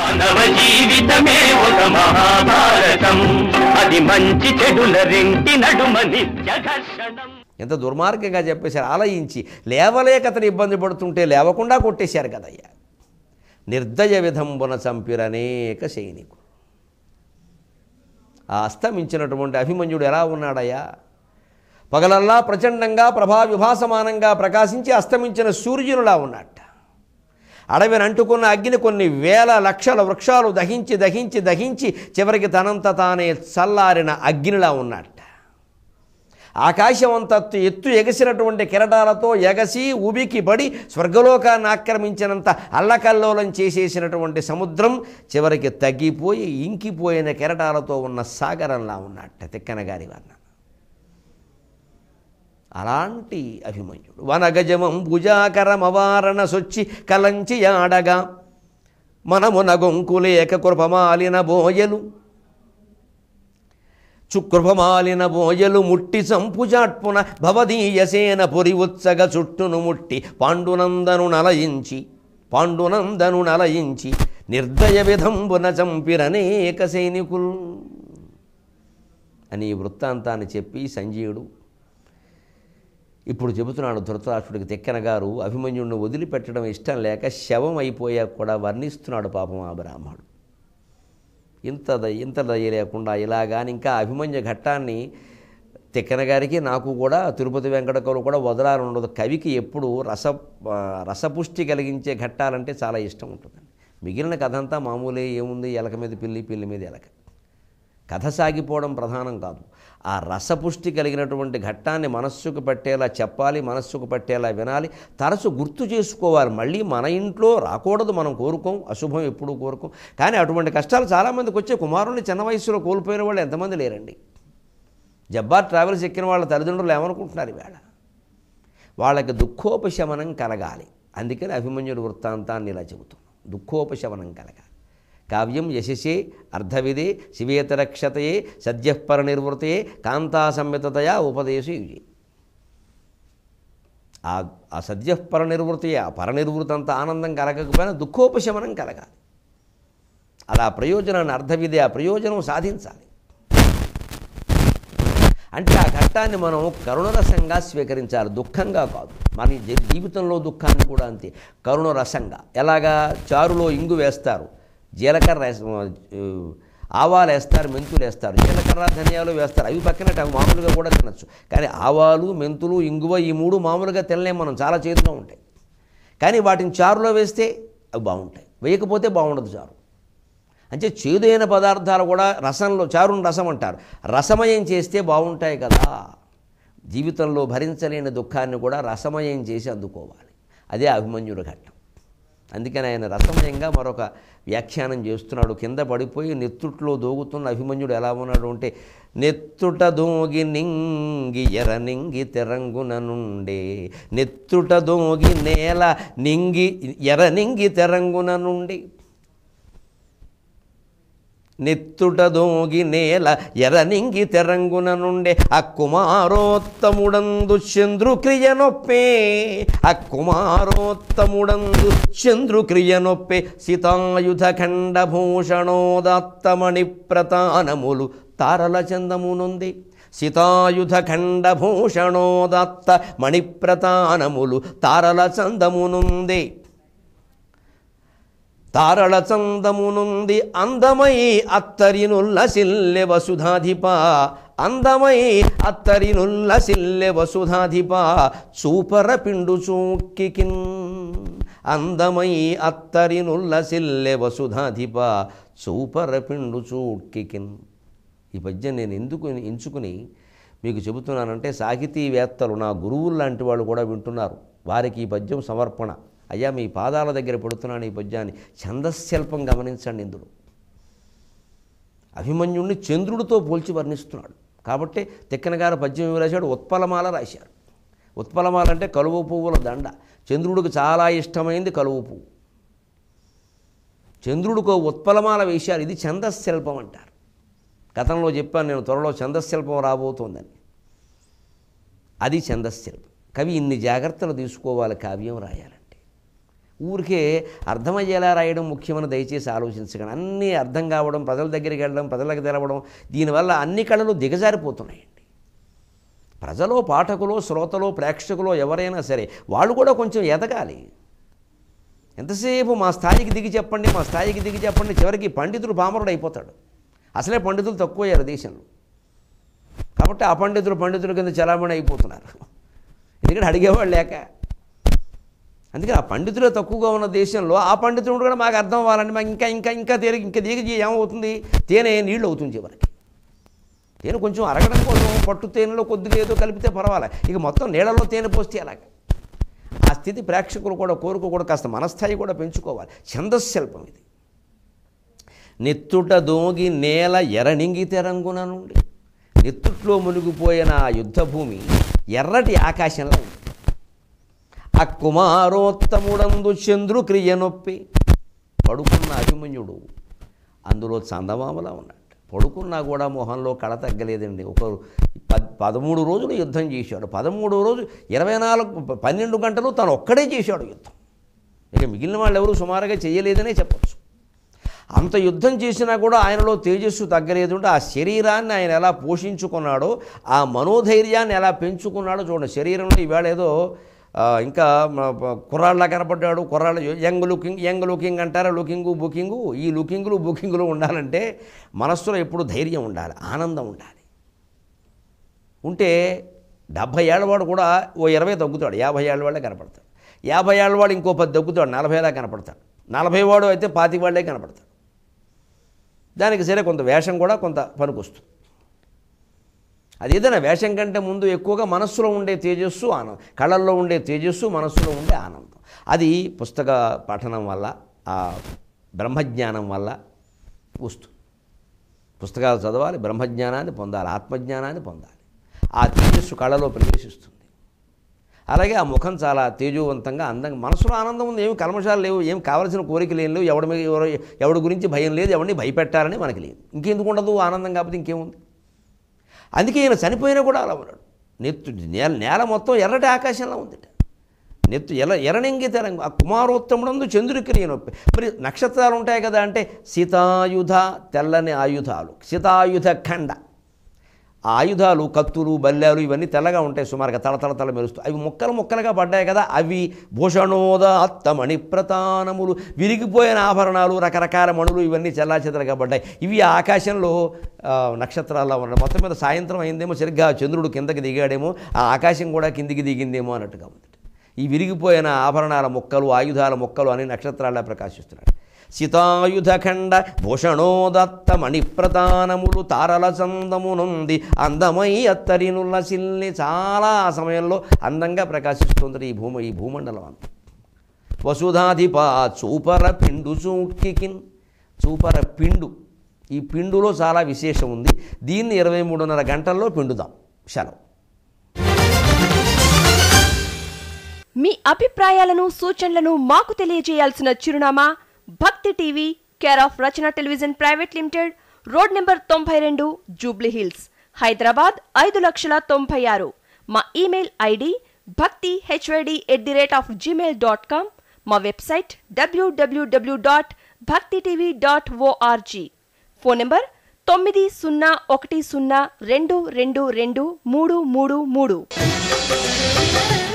మానవ జీవితమే ఒక మహాభారతం, అది మంచి చెడుల రెంటి నడుమ నిత్య ఘర్షణం. ఎంత దుర్మార్గంగా చెప్పేశారు. ఆలయించి లేవలేక అతను ఇబ్బంది పడుతుంటే లేవకుండా కొట్టేశారు కదయ్యా. నిర్దయ విధంబున చంపిరనేక సైనికులు. ఆ అస్తమించినటువంటి అభిమన్యుడు ఎలా ఉన్నాడయ్యా? పగలల్లా ప్రచండంగా ప్రభావిభాసమానంగా ప్రకాశించి అస్తమించిన సూర్యునిలా ఉన్నట్ట. అడవిని అంటుకున్న అగ్ని కొన్ని వేల లక్షల వృక్షాలు దహించి దహించి దహించి చివరికి తనంత తానే చల్లారిన అగ్నిలా ఉన్నట్ట. ఆకాశం అంత ఎత్తు ఎగసినటువంటి కెరటాలతో ఎగసి ఉబికి పడి స్వర్గలోకాన్ని ఆక్రమించినంత అల్లకల్లోలం చేసేసినటువంటి సముద్రం చివరికి తగ్గిపోయి ఇంకిపోయిన కెరటాలతో ఉన్న సాగరంలా ఉన్నట్ట తిక్కనగారి వర్ణ. అలాంటి అభిమన్యుడు వనగజమం భుజాకరమవారణ సొచ్చి కలంచి యాడగా మనమున గొంకులేక కృపమాలిన బోయలు చుకృపమాలిన బోయలు ముట్టి సంపుజాట్పున భవదీయసేన పురి ఉత్సగ చుట్టును ముట్టి పాండునందను నలయించి నిర్దయ విధంబున చంపిరనేక సైనికులు అని వృత్తాంతాన్ని చెప్పి సంజయుడు ఇప్పుడు చెబుతున్నాడు ధృతరాష్ట్రుడికి. తిక్కన గారు అభిమన్యుడిని వదిలిపెట్టడం ఇష్టం లేక శవం అయిపోయాక కూడా వర్ణిస్తున్నాడు పాపం ఆ బ్రాహ్మణుడు. ఇంత దయ లేకుండా ఇలాగాని ఇంకా అభిమన్యు ఘట్టాన్ని తిక్కన గారికి నాకు కూడా తిరుపతి వెంకటకవులు కూడా వదలాలని ఉండదు. కవికి ఎప్పుడు రసపుష్టి కలిగించే ఘట్టాలంటే చాలా ఇష్టం ఉంటుందండి. మిగిలిన కథ అంతా మామూలే, ఏముంది, ఎలక మీద పిల్లి, పిల్లి మీద ఎలక. కథ సాగిపోవడం ప్రధానం కాదు. ఆ రసపుష్టి కలిగినటువంటి ఘట్టాన్ని మనస్సుకు పట్టేలా చెప్పాలి, మనస్సుకు పట్టేలా వినాలి, తరచు గుర్తు చేసుకోవాలి. మళ్ళీ మన ఇంట్లో రాకూడదు, మనం కోరుకోం, అశుభం ఎప్పుడూ కోరుకోం. కానీ అటువంటి కష్టాలు చాలామందికి వచ్చే. కుమారుని చిన్న వయసులో కోల్పోయిన వాళ్ళు ఎంతమంది లేరండి. జబ్బార్ ట్రావెల్స్ ఎక్కిన వాళ్ళ తల్లిదండ్రులు ఏమనుకుంటున్నారు ఈవేళ? వాళ్ళకి దుఃఖోపశమనం కలగాలి. అందుకని అభిమన్యుడు వృత్తాంతాన్ని ఇలా చెబుతున్నాం. దుఃఖోపశమనం కలగాలి. కావ్యం యశసే అర్ధవిదే శివేతరక్షతయే సద్యఃపరనిర్వృతయే కాంతాసంయతతయా ఉపదేశు యుజే. ఆ సద్యఃపరనిర్వృతయే, ఆ పరనిర్వృతంత ఆనందం కలగకపోయినా దుఃఖోపశమనం కలగాలి. అలా ప్రయోజనాన్ని అర్ధవిదే, ఆ ప్రయోజనం సాధించాలి. అంటే ఆ ఘట్టాన్ని మనం కరుణరసంగా స్వీకరించాలి, దుఃఖంగా కాదు. మన జీవితంలో దుఃఖాన్ని కూడా అంతే, కరుణరసంగా. ఎలాగా? చారులో ఇంగు వేస్తారు, జీలకర్ర ఆవాలు వేస్తారు, మెంతులు వేస్తారు, జీలకర్ర ధనియాలు వేస్తారు. అవి పక్కనట్టు అవి మామూలుగా కూడా తినచ్చు. కానీ ఆవాలు, మెంతులు, ఇంగువ ఈ మూడు మామూలుగా తినలేం మనం, చాలా చేదుగా ఉంటాయి. కానీ వాటిని చారులో వేస్తే అవి బాగుంటాయి, వేయకపోతే బాగుండదు చారు. అంటే చేదైన పదార్థాలు కూడా రసంలో, చారుని రసం అంటారు, రసమయం చేస్తే బాగుంటాయి కదా. జీవితంలో భరించలేని దుఃఖాన్ని కూడా రసమయం చేసి అందుకోవాలి. అదే అభిమన్యుడి ఘట్టం. అందుకని ఆయన రసమయంగా మరొక వ్యాఖ్యానం చేస్తున్నాడు. కింద పడిపోయి నెత్తుట్లో దోగుతున్న అభిమన్యుడు ఎలా ఉన్నాడు అంటే, నెత్తుట దోగి నింగి ఎరనింగి తెరంగున నుండే, నెత్తుట దోగి నేల నింగి ఎరనింగి తెరంగున నుండి, నెత్తుట దోగి నేల ఎరనింగి తెరంగున నుండే, అక్కుమారోత్తముడందు చంద్రుక్రియనొప్పే, అక్కుమారోత్తముడందు చంద్రుక్రియనొప్పే, సీతాయుధ ఖండభూషణోదాత్తమణి ప్రతానములు తారల చందమునుంది, సీతాయుధ ఖండభూషణోదాత్త మణిప్రతానములు తారల చందమునుంది, తారళ చందమునుంది అందమై అత్తరినుల్లసిల్లె వసుధాధిప, అందమై అత్తరినుల్లసిల్లె వసుధాధిప, చూపర పిండు చూక్కికిన్, అందమై అత్తరినుల్లసిల్లె వసుధాధిప, చూపర పిండు చూక్కికిన్. ఈ పద్యం నేను ఎందుకు ఎంచుకుని మీకు చెబుతున్నానంటే, సాహితీవేత్తలు, నా గురువులు లాంటి వాళ్ళు కూడా వింటున్నారు. వారికి ఈ పద్యం సమర్పణ. అయ్యా, మీ పాదాల దగ్గర పెడుతున్నాను ఈ పద్యాన్ని. ఛందశిల్పం గమనించండి. ఇందులో అభిమన్యుడిని చంద్రుడితో పోల్చి వర్ణిస్తున్నాడు. కాబట్టి తిక్కన గారు పద్యం రాశాడు, ఉత్పలమాల రాశారు. ఉత్పలమాల అంటే కలువ పువ్వుల దండ. చంద్రుడికి చాలా ఇష్టమైంది కలువ పువ్వు. చంద్రుడికో ఉత్పలమాల వేశారు. ఇది ఛందశిల్పం అంటారు. గతంలో చెప్పాను నేను, త్వరలో ఛందశిల్పం రాబోతోందని. అది ఛందశిల్పం. కవి ఇన్ని జాగ్రత్తలు తీసుకోవాలి కావ్యం రాయాలంటే. ఊరికే అర్థమయ్యేలా రాయడం ముఖ్యమని దయచేసి ఆలోచించకండి. అన్నీ అర్థం కావడం, ప్రజల దగ్గరికి వెళ్ళడం, ప్రజలకు తెలవడం, దీనివల్ల అన్ని కళలు దిగజారిపోతున్నాయండి. ప్రజలో, పాఠకులో, శ్రోతలో, ప్రేక్షకులో ఎవరైనా సరే వాళ్ళు కూడా కొంచెం ఎదగాలి. ఎంతసేపు మా స్థాయికి దిగి చెప్పండి, మా స్థాయికి దిగి చెప్పండి, చివరికి పండితుడు పామరుడు అయిపోతాడు. అసలే పండితులు తక్కువయ్యారు దేశంలో. కాబట్టి ఆ పండితుల కింద చలామణి అయిపోతున్నారు. ఎందుకంటే అడిగేవాళ్ళు లేక. అందుకని ఆ పండితులే తక్కువగా ఉన్న దేశంలో ఆ పండితుడు కూడా మాకు అర్థం అవ్వాలండి, మాకు ఇంకా దిగి ఏమవుతుంది, తేనె నీళ్ళు అవుతుంది చివరికి. తేనె కొంచెం అరగడం కోసం పట్టు తేనెలో కొద్దిగా ఏదో కలిపితే పర్వాలేదు, ఇక మొత్తం నీళ్ళలో తేనె పోస్తే అలాగా. ఆ స్థితి ప్రేక్షకులు కూడా కోరుకోకూడదు. కాస్త మనస్థాయి కూడా పెంచుకోవాలి. ఛందశిల్పం ఇది. నెత్తుట దోగి నేల ఎరనింగి తెరంగున నుండి, నెత్తుట్లో మునిగిపోయిన ఆ యుద్ధభూమి ఎర్రటి ఆకాశంలో ఉంది. ఆ కుమారోత్తముడందు చంద్రు క్రియ నొప్పి, పడుకున్న అభిమన్యుడు అందులో చందమామలా ఉన్నాడు. పడుకున్నా కూడా మొహంలో కళ తగ్గలేదండి. 13 రోజులు యుద్ధం చేశాడు. 13వ రోజు 12 గంటలు తను ఒక్కడే చేశాడు యుద్ధం. ఇక మిగిలిన వాళ్ళు ఎవరు సుమారుగా చేయలేదనే చెప్పచ్చు. అంత యుద్ధం చేసినా కూడా ఆయనలో తేజస్సు తగ్గలేదు. అంటే ఆ శరీరాన్ని ఆయన ఎలా పోషించుకున్నాడో, ఆ మనోధైర్యాన్ని ఎలా పెంచుకున్నాడో చూడండి. శరీరంలో ఈవేళ ఏదో ఇంకా కుర్రాళ్ళ కనపడ్డాడు, కుర్రాళ్ళు యంగ్ లుకింగ్ అంటారా, బుకింగు. ఈ బుకింగులు ఉండాలంటే మనస్సులో ఎప్పుడు ధైర్యం ఉండాలి, ఆనందం ఉండాలి. ఉంటే 70 ఏళ్ళవాడు కూడా ఓ 20 తగ్గుతాడు, 50 ఏళ్ళవాళ్ళే కనపడతాడు. 50 ఏళ్ళవాడు ఇంకో 10 తగ్గుతాడు, 40లా కనపడతాడు. 40 వాడు అయితే 25 వాళ్ళే కనపడతాడు. దానికి సరే కొంత వేషం కూడా కొంత పనికొస్తుంది. అది ఏదైనా వేషం కంటే ముందు ఎక్కువగా మనస్సులో ఉండే తేజస్సు, ఆనందం, కళల్లో ఉండే తేజస్సు, మనస్సులో ఉండే ఆనందం, అది పుస్తక పఠనం వల్ల, ఆ బ్రహ్మజ్ఞానం వల్ల వస్తుంది. పుస్తకాలు చదవాలి, బ్రహ్మజ్ఞానాన్ని పొందాలి, ఆత్మజ్ఞానాన్ని పొందాలి. ఆ తేజస్సు కళలో ప్రవేశిస్తుంది. అలాగే ఆ ముఖం చాలా తేజోవంతంగా, అందంగా, మనసులో ఆనందం ఉంది, ఏమి కల్మషాలు లేవు, ఏం కావాల్సిన కోరికలు ఏం లేవు, ఎవడి గురించి భయం లేదు, ఎవరిని భయపెట్టాలని మనకి లేదు. ఇంకెందుకు ఉండదు ఆనందం, కాకపోతే ఇంకేముంది. అందుకే ఈయన చనిపోయినా కూడా అలా ఉన్నాడు. నేల మొత్తం ఎర్రటి ఆకాశంలో ఉందిట. ఎర్రనింగి తెరంగు, ఆ కుమారోత్తముడందు చంద్రుడికి నొప్పి. మరి నక్షత్రాలు ఉంటాయి కదా అంటే సీతాయుధ, తెల్లని ఆయుధాలు, సీతాయుధ ఖండ. ఆ ఆయుధాలు, కత్తులు, బల్లాలు ఇవన్నీ తెల్లగా ఉంటాయి, సుమారుగా తల మెరుస్తూ. అవి ముక్కలుగా పడ్డాయి కదా, అవి భూషణోదాత్త మణిప్రతానములు, విరిగిపోయిన ఆభరణాలు, రకరకాల మణులు ఇవన్నీ చెల్లాచెదరగా పడ్డాయి. ఇవి ఆకాశంలో నక్షత్రాల్లో ఉన్నాయి. మొత్తం మీద సాయంత్రం అయిందేమో, సరిగ్గా చంద్రుడు కిందకి దిగాడేమో, ఆ ఆకాశం కూడా కిందికి దిగిందేమో అన్నట్టుగా ఉంది. ఈ విరిగిపోయిన ఆభరణాల ముక్కలు, ఆయుధాల ముక్కలు అని నక్షత్రాల్లో ప్రకాశిస్తున్నాడు. సీతాయుధఖండ భూషణోదత్త మణిప్రతానములు తారల చందమునుంది అందమై అత్తరినుల్లసిల్లి. చాలా సమయంలో అందంగా ప్రకాశిస్తుంది ఈ భూమండలం అంతా. వసుధాధిపా చూపర పిండు చూట్కికిన్, చూపర పిండు. ఈ పిండులో చాలా విశేషం ఉంది. దీన్ని 23:30 గంటల్లో పిండుదాం. సెలవు. మీ అభిప్రాయాలను, సూచనలను మాకు తెలియజేయాల్సిన చిరునామా భక్తి TV, care of Rachana television private limited, road number 92, Jubilee hills, Hyderabad 5,96,000. మా ఇమెయిల్ ఐడి bhakti@gmail.com. మా వెబ్సైట్ www.bhaktitv.org. Phone number 9010222333.